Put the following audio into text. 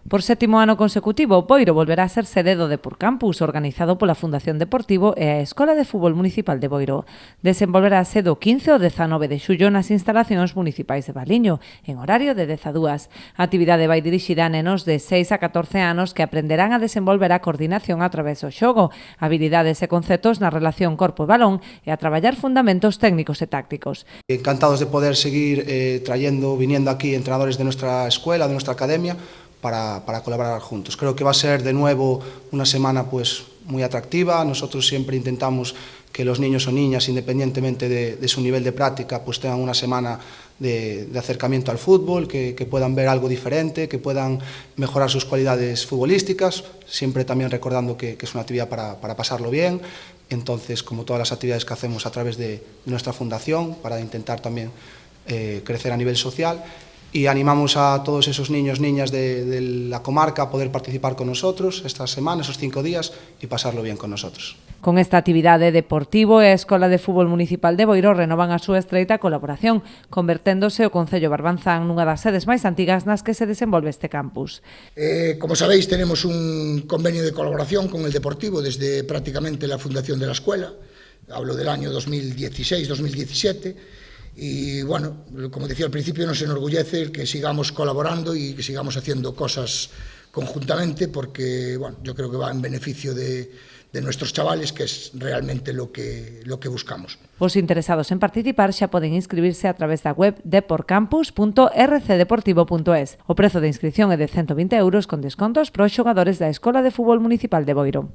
Por 7º ano consecutivo, Boiro volverá a ser sede do Deporcampus, organizado pola Fundación Deportivo e a Escola de Fútbol Municipal de Boiro. Desenvolverase do 15 ao 19 de xullo nas instalacións municipais de Valiño, en horario de 10 a 2. A actividade vai dirixida a nenos de 6 a 14 anos que aprenderán a desenvolver a coordinación a través do xogo, habilidades e conceptos na relación corpo e balón e a traballar fundamentos técnicos e tácticos. Encantados de poder seguir viniendo aquí entrenadores de nuestra escuela, de nuestra academia, para colaborar juntos. Creo que va a ser de nuevo una semana pues muy atractiva. Nosotros siempre intentamos que los niños o niñas, independientemente de su nivel de práctica, pues tengan una semana de acercamiento al fútbol, que puedan ver algo diferente, que puedan mejorar sus cualidades futbolísticas, siempre también recordando que es una actividad para pasarlo bien. Entonces, como todas las actividades que hacemos a través de nuestra fundación, para intentar también crecer a nivel social, y animamos a todos esos niños, niñas de la comarca a poder participar con nosotros esta semana, esos 5 días, y pasarlo bien con nosotros. Con esta actividade Deportivo e a Escola de Fútbol Municipal de Boiro renovan a súa estreita colaboración, converténdose o Concello Barbanzán nunha das sedes máis antigas nas que se desenvolve este campus. Como sabéis, tenemos un convenio de colaboración con el Deportivo desde prácticamente la fundación de la escuela. Hablo del año 2016-2017. Y bueno, como decía al principio, nos enorgullece el que sigamos colaborando y que sigamos haciendo cosas conjuntamente, porque bueno, yo creo que va en beneficio de nuestros chavales, que es realmente lo que buscamos. Os interesados en participar xa poden inscribirse a través da web deporcampus.rcdeportivo.es. O prezo de inscripción é de 120 € con descontos para os xogadores da Escola de Fútbol Municipal de Boiro.